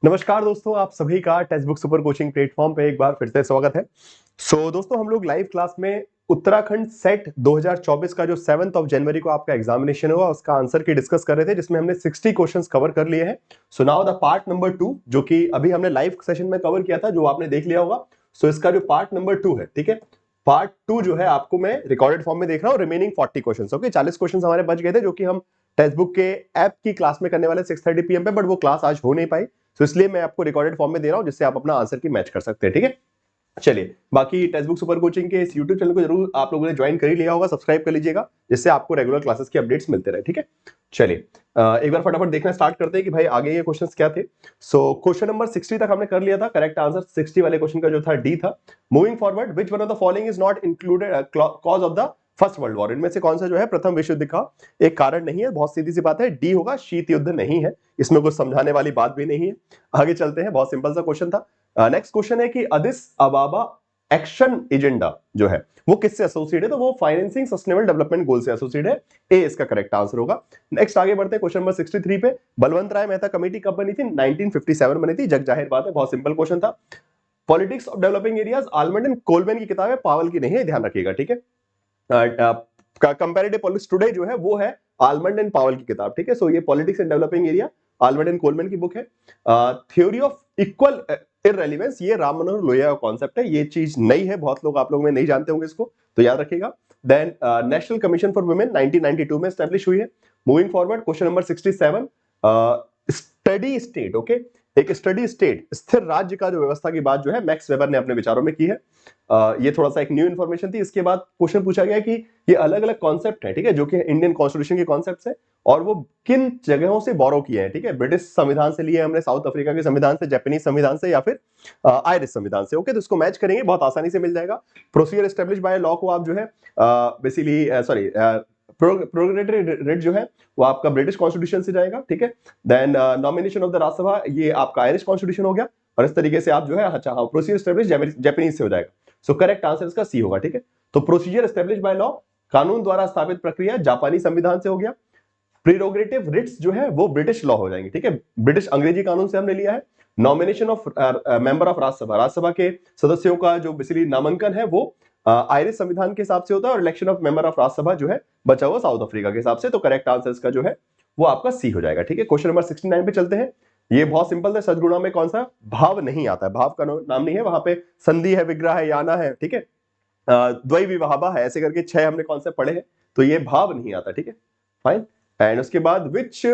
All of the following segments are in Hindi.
नमस्कार दोस्तों, आप सभी का text book super coaching platform पे एक बार फिर से स्वागत है। दोस्तों, हम लोग लाइव क्लास में उत्तराखंड सेट 2024 का जो 7 जनवरी को आपका एग्जामिनेशन हुआ उसका आंसर की डिस्कस कर रहे थे, जिसमें हमने 60 क्वेश्चंस कवर कर लिए हैं। So now the part number 2, जो कि अभी हमने लाइव सेशन में कवर किया था, जो आपने देख लिया होगा। इसका जो पार्ट नंबर 2 है, ठीक है, पार्ट 2 जो है आपको मैं रिकॉर्डेड फॉर्म में देख रहा हूँ। रिमेनिंग 40 क्वेश्चन, ओके, 40 क्वेश्चन हमारे बच गए थे, जो कि हम टेक्स्ट बुक के ऐप की क्लास में करने वाले 6:30 PM पे, बट वो क्लास आज हो नहीं पाई। इसलिए मैं आपको रिकॉर्डेड फॉर्म में दे रहा हूं, जिससे आप अपना आंसर की मैच कर सकते हैं। ठीक है, चलिए, बाकी टेक्स्ट बुक सुपर कोचिंग के इस यूट्यूब चैनल को जरूर आप लोगों ने ज्वाइन कर ही लिया होगा, सब्सक्राइब कर लीजिएगा, जिससे आपको रेगुलर क्लासेस की अपडेट्स मिलते रहे। ठीक है, चलिए एक बार फटाफट देखना स्टार्ट करते हैं कि भाई आगे ये क्वेश्चंस क्या थे। क्वेश्चन नंबर 60 तक हमने कर लिया था। करेक्ट आंसर 60 वाले क्वेश्चन का जो था डी था। Moving forward, which one of the following is not included cause of the first world war? इनमें से कौन सा जो है प्रथम विश्व युद्ध का एक कारण नहीं है? बहुत सीधी सी बात है, डी होगा, शीत युद्ध नहीं है। इसमें कुछ समझाने वाली बात भी नहीं है। आगे चलते हैं, बहुत सिंपल सा क्वेश्चन था। नेक्स्ट क्वेश्चन है कि अदिस अबाबा एक्शन एजेंडा जो है वो किससे एसोसिएट है? तो वो फाइनेंसिंग सस्टेनेबल डेवलपमेंट गोल से एसोसिएट है। ए इसका करेक्ट आंसर होगा। नेक्स्ट आगे बढ़ते हैं, क्वेश्चन नंबर 63 पे। बलवंत राय मेहता कमेटी कब बनी थी? 1957 बनी थी। जग जाहिर बात है, बहुत सिंपल क्वेश्चन था। Politics of developing areas, almond and Colman की किताब है, पावल की नहीं है, ध्यान रखिएगा। ठीक है, कंपैरेटिव पॉलिटिक्स टुडे जो है वो है आलमंड एंड पावल की किताब। ठीक है, सो ये politics and developing area almond and Colman की बुक है। थ्योरी ऑफ इक्वल इररेलेवेंस, ये राम मनोहर लोहिया का कॉन्सेप्ट है। ये चीज नई है, बहुत लोग आप लोग में नहीं जानते होंगे इसको, तो याद रखिएगा। Then national commission for women 1992 में एस्टैब्लिश हुई है। Moving forward, question number 67, study state, okay, एक स्टडी स्टेट स्थिर राज्य का जो व्यवस्था की बात जो है मैक्स वेबर ने अपने विचारों में की है। ये थोड़ा सा एक न्यू इन्फॉर्मेशन थी। इसके बाद क्वेश्चन पूछा गया कि ये अलग अलग कॉन्सेप्ट है, ठीक है, जो कि इंडियन कॉन्स्टिट्यूशन के कॉन्सेप्ट है, और वो किन जगहों से बोरो किए हैं। ठीक है, ब्रिटिश संविधान से लिए हमने, साउथ अफ्रीका के संविधान से, जापानीज संविधान से, या फिर आयरिश संविधान से। ओके, तो इसको मैच करेंगे, बहुत आसानी से मिल जाएगा। प्रोसीजर एस्टेब्लिश बाय लॉ को आप जो है बेसिकली प्रोग्रेटरी रेट जो है वो आपका ब्रिटिश कॉन्स्टिट्यूशन से जाएगा। ठीक है, then nomination of the Rajya Sabha, ये आपका आयरिश कॉन्स्टिट्यूशन हो गया, और इस तरीके से आप जो है अच्छा हाँ प्रोसीजर एस्टेब्लिश जापानीज से हो जाएगा। सो करेक्ट आंसर इसका सी होगा। ठीक है, तो प्रोसीजर एस्टेब्लिश बाय लॉ, कानून द्वारा स्थापित प्रक्रिया, जापानी संविधान से हो गया। प्रीरोगेटिव रिट्स जो है वो ब्रिटिश लॉ हो जाएंगे। ठीक है, ब्रिटिश अंग्रेजी कानून से हमने लिया है। Nomination of member of Rajya Sabha, Rajya Sabha के सदस्यों का जो बेसिकली नामांकन है वो आयरिश संविधान के हिसाब से होता है, और election of member of Rajya Sabha जो है बचा हुआ साउथ अफ्रीका के हिसाब से। तो करेक्ट आंसर इसका जो है वो आपका सी हो जाएगा। ठीक है, क्वेश्चन नंबर 69 पे चलते हैं। ये बहुत सिंपल है, सद्गुणा में कौन सा भाव नहीं आता है? भाव का नाम नहीं है, वहां पे संधि है, विग्रह है, याना है। ठीक है, द्वय विवाहबा है, ऐसे करके 6 हमने कॉन्सेप्ट पढ़े हैं, तो ये भाव नहीं आता। ठीक है, फाइन। एंड उसके बाद which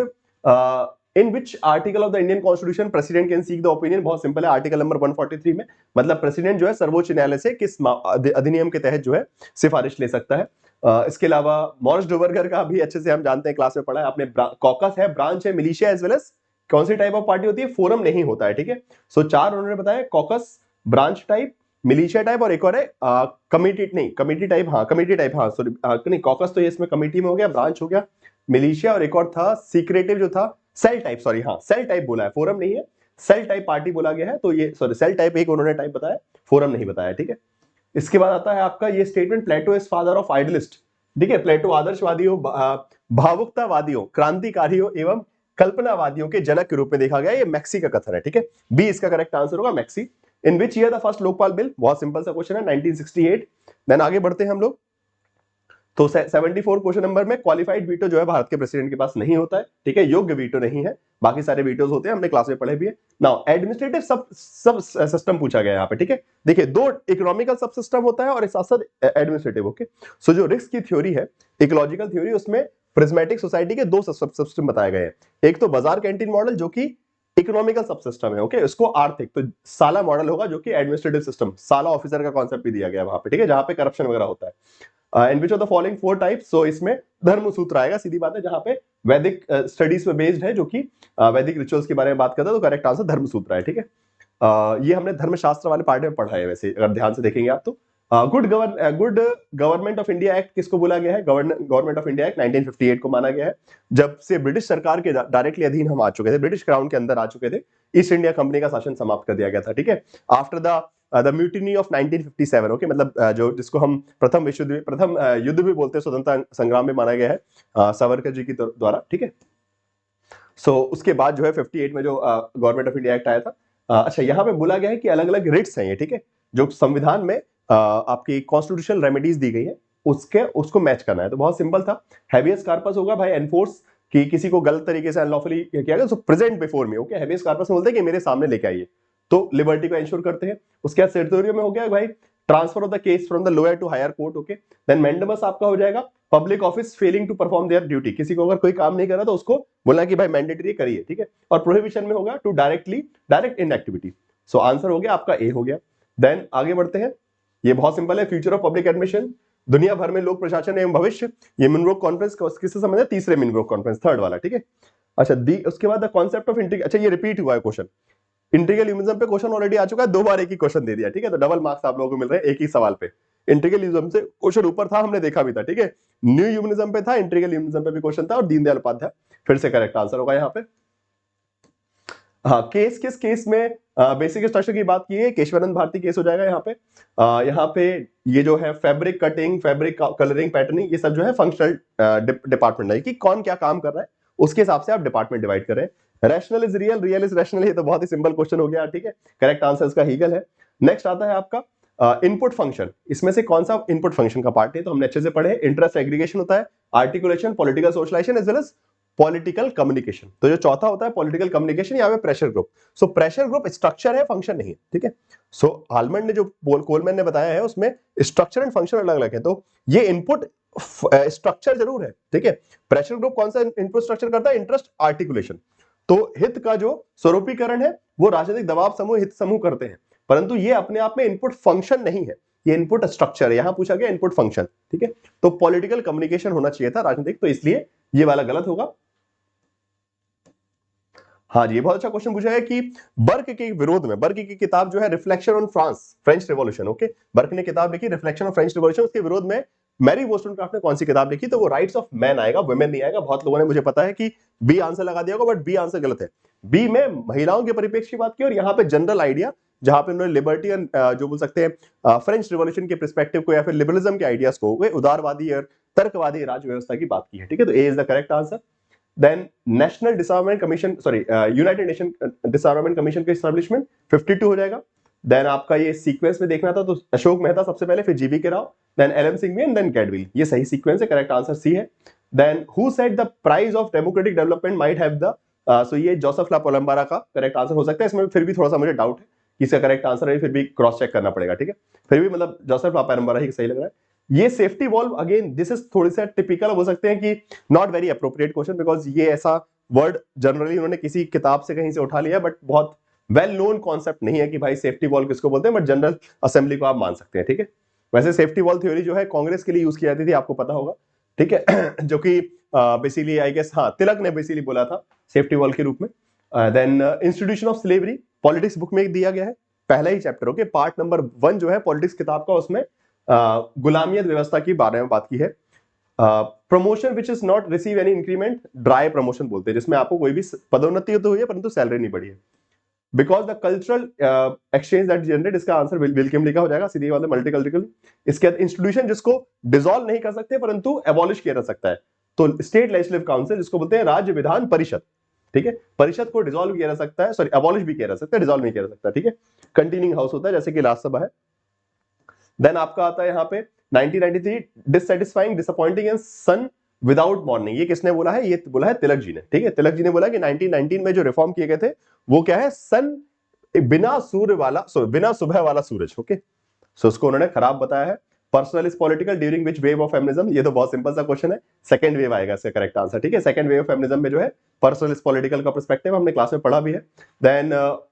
in which article of the Indian constitution president can seek the opinion? बहुत सिंपल है, आर्टिकल नंबर 143 में, मतलब प्रेसिडेंट जो है सर्वोच्च न्यायालय से किस अधिनियम के तहत जो है सिफारिश ले सकता है। इसके अलावा मॉरिस डोवरगर का भी अच्छे से हम जानते हैं, क्लास में पढ़ा है आपने। कॉकस है, ब्रांच है, मिलिशिया एज वेल एज कौन सी टाइप ऑफ पार्टी होती है? फोरम नहीं होता है। ठीक है, सो 4 उन्होंने बताया, caucus, branch type, militia type, और एक और है कमिटी, नहीं कमिटी टाइप, हाँ कमिटी टाइप, हाँ सॉरी नहीं, कॉकस तो ये इसमें कमिटी में हो गया, ब्रांच हो गया, मिलिशिया, और एक और था सीक्रेटिव जो था सेल टाइप, सॉरी हाँ सेल टाइप बोला है, फोरम नहीं है, सेल टाइप पार्टी बोला गया है। तो ये सॉरी सेल टाइप एक उन्होंने टाइप बताया, फोरम नहीं बताया। ठीक है, इसके बाद आता है आपका ये statement, Plato is father of idealist. ठीक है, प्लेटो आदर्शवादियों, भावुकतावादियों, क्रांतिकारियों एवं कल्पनावादियों के जनक के रूप में देखा गया। ये मैक्सी का कथन है। ठीक है, बी इसका करेक्ट आंसर होगा, maxi. In which year the first Lokpal bill? बहुत सिंपल सा क्वेश्चन है, 1968। देन आगे बढ़ते हैं हम लोग, तो 74 क्वेश्चन नंबर में, क्वालिफाइड वीटो जो है भारत के प्रेसिडेंट के पास नहीं होता है। ठीक है, योग्य वीटो नहीं है, बाकी सारे वीटोज होते हैं, हमने क्लास में पढ़े भी है। नाउ एडमिनिस्ट्रेटिव सब सिस्टम पूछा गया है यहाँ पे। ठीक है, देखिए 2 इकोनॉमिकल सब सिस्टम होता है और एक साथ साथ एडमिनिस्ट्रेटिव। ओके, सो जो रिस्क की थ्योरी है, इकोलॉजिकल थ्योरी, उसमें प्रिज्मेटिक सोसाइटी के 2 सब सिस्टम बताए गए हैं। एक तो बाजार कैंटीन मॉडल जो कि इकोनॉमिकल सब सिस्टम है, ओके, उसको आर्थिक, तो साला मॉडल होगा जो कि एडमिनिस्ट्रेटिव सिस्टम, साला ऑफिसर का कॉन्सेप्ट भी दिया गया वहां पे। ठीक है, जहां पे करप्शन वगैरह होता है। In which of the following 4 types? So इसमें धर्म सूत्र आएगा, सीधी बात है, जहां पे वैदिक स्टडीज पे बेस्ड है, जो कि वैदिक रिचुअल्स के बारे में बात करता है, तो करेक्ट आंसर धर्म सूत्र है। ठीक है, ये हमने धर्मशास्त्र वाले पार्ट में पढ़ा है, वैसे अगर ध्यान से देखेंगे आप तो। Good government of India act किसको बोला गया है? गवर्नमेंट ऑफ इंडिया एक्ट 1958 को माना गया है, जब से ब्रिटिश सरकार के डायरेक्टली अधीन हम आ चुके थे, ब्रिटिश क्राउन के अंदर आ चुके थे, ईस्ट इंडिया कंपनी का शासन समाप्त कर दिया गया था। ठीक है, after the mutiny of 1957, okay, मतलब जो जिसको हम प्रथम युद्ध भी बोलते हैं, स्वतंत्रता संग्राम में माना गया है सावरकर जी की द्वारा। ठीक है, उसके बाद जो है 58 में जो गवर्नमेंट ऑफ इंडिया एक्ट आया था। अच्छा, यहाँ पे बोला गया है कि अलग अलग रिट्स हैं ये, ठीक है, जो संविधान में आपकी कॉन्स्टिट्यूशनल रेमेडीज दी गई है उसको मैच करना है। तो बहुत सिंपल था, हैबियस कार्पस होगा भाई एनफोर्स कि किसी को गलत तरीके से अनलॉफुली किया गया, so present before me, okay, habeas corpus में बोलते हैं कि मेरे सामने लेके आइए, तो लिबर्टी को इंश्योर करते हैं। उसके बाद सेरिटोरियम में हो गया भाई transfer of the case from the lower to higher court, okay. Then mandamus आपका हो जाएगा public office failing to perform their duty, किसी को अगर कोई काम नहीं कर रहा तो उसको बोलना कि भाई मैंडेटरी करिए, ठीक है। और प्रोहिबिशन में होगा to direct inactivity. So answer हो गया आपका ए हो गया। देन आगे बढ़ते हैं, ये बहुत सिंपल है, फ्यूचर ऑफ पब्लिक एडमिशन, दुनिया भर में लोक प्रशासन एवं भविष्य, ये मिनब्रुक कॉन्फ्रेंस किससे संबंधित है, तीसरे मिनब्रुक कॉन्फ्रेंस, थर्ड वाला, ठीक है। अच्छा, उसके बाद द कॉन्सेप्ट ऑफ इंटीग्रेशन, अच्छा ये रिपीट हुआ है क्वेश्चन, इंटीग्रल ह्यूमनिज्म पे क्वेश्चन ऑलरेडी आ चुका है, 2 बार एक ही क्वेश्चन दे दिया, ठीक है, तो डबल मार्क्स आप लोगों को मिल रहे हैं एक ही सवाल पे। इंटीग्रल ह्यूमनिज्म से क्वेश्चन ऊपर था, हमने देखा भी था, ठीक है, न्यू ह्यूमनिज्म पे था, इंटीग्रल ह्यूमनिज्म पे भी क्वेश्चन था, और दीनदयाल उपाध्याय फिर से करेक्ट आंसर होगा यहाँ पे। हाँ, किस केस में बेसिक स्ट्रक्चर की बात की है, केशवानंद भारती केस हो जाएगा यहाँ पे। यहाँ पे ये जो है fabric cutting, fabric colouring, patterning, ये सब जो है फंक्शनल डिपार्टमेंट है कि कौन क्या काम कर रहा है, उसके हिसाब से आप डिपार्टमेंट डिवाइड कर रहे हैं। Rational is real, real is rational, ये तो बहुत ही सिंपल क्वेश्चन हो गया, ठीक है, करेक्ट आंसर इसका हीगल है। नेक्स्ट आता है आपका इनपुट फंक्शन, इसमें से कौन सा इनपुट फंक्शन का पार्ट है, तो हमने अच्छे से पढ़े, इंटरेस्ट एग्रीगेशन होता है, articulation, political socialization as well as political communication. तो जो चौथा होता है पॉलिटिकल कम्युनिकेशन, यहाँ पे pressure group. So pressure group structure है, फंक्शन नहीं है, ठीक है। सो आलमंड ने जो कोलमैन ने बताया है उसमें स्ट्रक्चर एंड फंक्शन अलग अलग है, तो ये इनपुट स्ट्रक्चर जरूर है, ठीक है। प्रेशर ग्रुप कौन सा इनपुट स्ट्रक्चर करता है, इंटरेस्ट आर्टिकुलेशन, तो हित का जो स्वरूपीकरण है वो राजनीतिक दबाव समूह, हित समूह करते हैं, परंतु ये अपने आप में इनपुट फंक्शन नहीं है, ये इनपुट स्ट्रक्चर है। यहां पूछा गया इनपुट फंक्शन, ठीक है, तो पॉलिटिकल कम्युनिकेशन होना चाहिए था राजनीतिक, तो इसलिए ये वाला गलत होगा। हाँ जी, ये बहुत अच्छा क्वेश्चन पूछा है कि बर्क के विरोध में, बर्क की किताब जो है reflection on French revolution, okay, Burke ने किताब लिखी रिफ्लेक्शन ऑन फ्रेंच रिवॉल्यूशन, उसके विरोध में मैरी वोllstonecraft ने कौन सी किताब लिखी, तो वो राइट्स ऑफ मैन आएगा, वुमेन नहीं आएगा। बहुत लोगों ने मुझे पता है कि बी आंसर लगा दिया होगा, बट बी आंसर गलत है। बी में महिलाओं के परिप्रेक्ष्य की बात की, और यहाँ पे जनरल आइडिया, जहां पे उन्होंने लिबर्टी एंड जो बोल सकते हैं फ्रेंच रिवॉल्यूशन के पर्सपेक्टिव को या फिर लिबरलिज्म के आइडियाज को, उदारवादी और तर्कवादी राज्य व्यवस्था की बात की है, ठीक है, तो A is the correct answer. Then National Disarmament Commission, sorry United Nation Disarmament Commission का एस्टैब्लिशमेंट 52 हो जाएगा। देन आपका ये सीक्वेंस में देखना था तो अशोक मेहता सबसे पहले, फिर G V K Rao, then L M Singhvi and then Gadgil, ये सही सीक्वेंस है, करेक्ट आंसर सी है। Then who said the price of democratic development might have the, so ये जोसेफ ला कोलंबारा का करेक्ट आंसर हो सकता है, इसमें फिर भी थोड़ा सा मुझे डाउट है कि इसका करेक्ट आंसर है, फिर भी क्रॉस चेक करना पड़ेगा, ठीक है, फिर भी मतलब जोसेफ ला कोलंबारा ही सही लग रहा है। ये safety valve again this is थोड़ी सा टिपिकल हो सकते हैं कि not very appropriate question, because ये ऐसा वर्ड जनरली उन्होंने किसी किताब से कहीं से उठा लिया, बट बहुत वेल नोन कॉन्सेप्ट नहीं है कि भाई सेफ्टी वॉल किसको बोलते हैं, बट जनरल असेंबली को आप मान सकते हैं, ठीक है। वैसे सेफ्टी वॉल थ्योरी जो है कांग्रेस के लिए यूज की जाती थी, आपको पता होगा, ठीक है, जो कि बेसिकली आई गेस, हाँ, तिलक ने बेसिकली बोला था सेफ्टी वॉल के रूप में। Then institution of slavery politics book में दिया गया है, पहला ही चैप्टर, ओके, पार्ट नंबर 1 जो है पॉलिटिक्स किताब का, उसमें गुलामियत व्यवस्था की बारे में बात की है। Promotion which is not receive any increment, dry promotion बोलते हैं, जिसमें आपको कोई भी पदोन्नति तो हुई है परंतु सैलरी नहीं बढ़ी है। Because the cultural exchange that generate, इसका आंसर विल्किम लिखा हो जाएगा, सीधी बात है, मल्टीकल्चरल। इसके बाद इंस्टीट्यूशन जिसको डिसॉल्व नहीं कर सकते परंतु एबॉलिश किया जा सकता है, तो स्टेट लेजिस्लेटिव काउंसिल, जिसको बोलते हैं राज्य विधान परिषद, ठीक है, परिषद को डिसॉल्व किया जा सकता है, सॉरी एबॉलिश भी किया जा सकता है, डिसॉल्व नहीं किया जा सकता, ठीक है। कंटिन्यूइंग हाउस होता है जैसे कि राज्यसभा है। देन आपका आता है यहाँ पे 1993 dissatisfying, disappointing and sun without morning, ये किसने बोला है, ये बोला है तिलक जी ने, ठीक है, तिलक जी ने बोला कि 1919 में जो रिफॉर्म किए गए थे वो क्या है, सन बिना सूर्य वाला, बिना सुबह वाला सूरज, ओके, सो उसको उन्होंने खराब बताया है। Personal is political during which wave of feminism, ये तो बहुत सिंपल सा क्वेश्चन है, सेकंड वेव आएगा इसका करेक्ट आंसर, ठीक है, सेकंड वेव ऑफ फेमिनिज्म में जो है पर्सनल इज पॉलिटिकल का पर्सपेक्टिव हमने क्लास में पढ़ा भी है। Then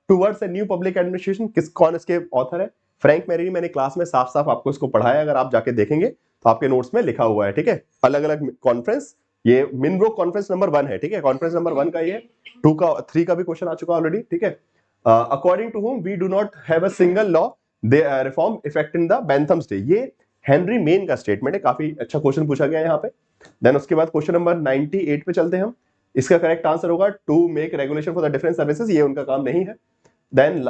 towards a new public administration, कौन इसके ऑथर है, फ्रैंक मेरी, मैंने क्लास में साफ साफ आपको इसको पढ़ाया, अगर आप जाके देखेंगे तो आपके नोट्स में लिखा हुआ है, ठीक है, अलग अलग कॉन्फ्रेंस, ये मिनब्रुक कॉन्फ्रेंस नंबर 1 है, ठीक है, कॉन्फ्रेंस नंबर 1 का ये 2 का 3 का भी क्वेश्चन आ चुका ऑलरेडी, ठीक है। According to whom we do not have a single law the reform effect in the Bentham's day, ये हेनरी मेन का स्टेटमेंट है, काफी अच्छा क्वेश्चन पूछा गया यहाँ पे। देन उसके बाद क्वेश्चन नंबर 98 पे चलते हैं हम, इसका करेक्ट आंसर होगा to make regulation for the different services, ये उनका काम नहीं है। Then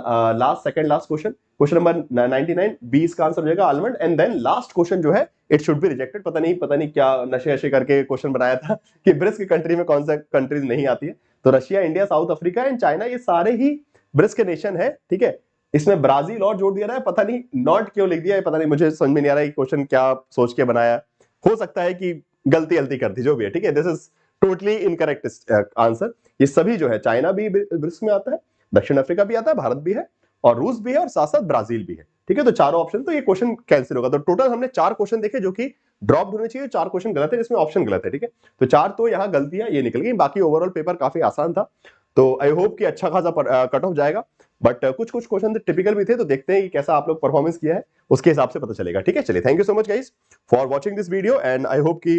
second last question number 99, B इसका आंसर हो जाएगा Almond. And then last question जो है इट शुड बी रिजेक्टेड। पता नहीं क्या नशे करके क्वेश्चन बनाया था कि ब्रिक्स की कंट्री में कौन सा कंट्रीज नहीं आती है। तो Russia, India, south Africa and China, ये सारे ही ब्रिक्स के नेशन है, ठीक है। इसमें ब्राजील और जोड़ दिया रहा है, पता नहीं नॉट क्यों लिख दिया है, पता नहीं, मुझे समझ में नहीं आ रहा है क्वेश्चन क्या सोच के बनाया। हो सकता है कि गलती कर दी, जो भी है, ठीक है। This is totally incorrect answer. ये सभी जो है, चाइना भी ब्रिक्स में आता है, दक्षिण अफ्रीका भी आता है, भारत भी है, और रूस भी है, और साथ साथ ब्राजील भी है, ठीक है। तो चारों ऑप्शन, तो ये क्वेश्चन कैंसिल होगा। तो टोटल हमने 4 क्वेश्चन देखे जो कि ड्रॉप होने चाहिए, 4 क्वेश्चन गलत है जिसमें ऑप्शन गलत है, ठीक है। तो 4 तो यहाँ गलतियां ये निकल गई, बाकी ओवरऑल पेपर काफी आसान था। तो आई होप कि अच्छा खासा कट ऑफ जाएगा, बट कुछ क्वेश्चन टिपिकल भी थे, तो देखते हैं कि कैसा आप लोग परफॉर्मेंस किया है, उसके हिसाब से पता चलेगा, ठीक है। चलिए, thank you so much guys for watching this video, and I hope कि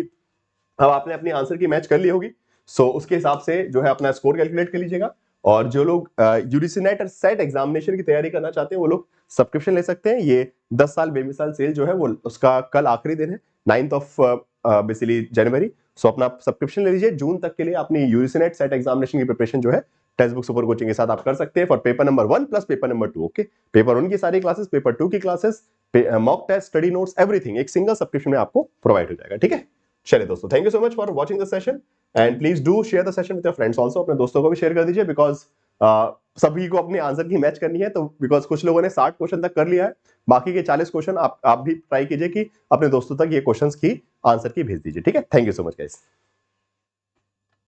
अब आपने अपनी आंसर की मैच कर ली होगी। सो उसके हिसाब से जो है अपना स्कोर कैलकुलेट कर लीजिएगा। और जो लोग यूजीसी नेट और सेट एग्जामिनेशन की तैयारी करना चाहते हैं वो लोग सब्सक्रिप्शन ले सकते हैं। ये 10 साल बेमिसाल सेल जो है वो उसका कल आखिरी दिन है, 9th ऑफ बेसिकली जनवरी। सो अपना सब्सक्रिप्शन ले लीजिए। जून तक के लिए अपनी यूजीसी नेट सेट एग्जामिनेशन की प्रिपरेशन जो है टेक्स्ट बुक सुपर कोचिंग के साथ आप कर सकते हैं for paper number 1 plus paper number 2। Okay, paper 1 की सारी क्लासेस, पेपर 2 की classes, mock test, study notes, everything एक सिंगल सब्सक्रिप्शन में आपको प्रोवाइड हो जाएगा, ठीक है। चलिए दोस्तों, thank you so much for watching the session, and please do share the session with your friends also. अपने दोस्तों को भी शेयर कर दीजिए, बिकॉज सभी को अपने आंसर की मैच करनी है। तो बिकॉज कुछ लोगों ने 60 क्वेश्चन तक कर लिया है, बाकी के 40 क्वेश्चन आप भी ट्राई कीजिए कि अपने दोस्तों तक ये क्वेश्चंस की आंसर की भेज दीजिए, ठीक है। Thank you so much guys.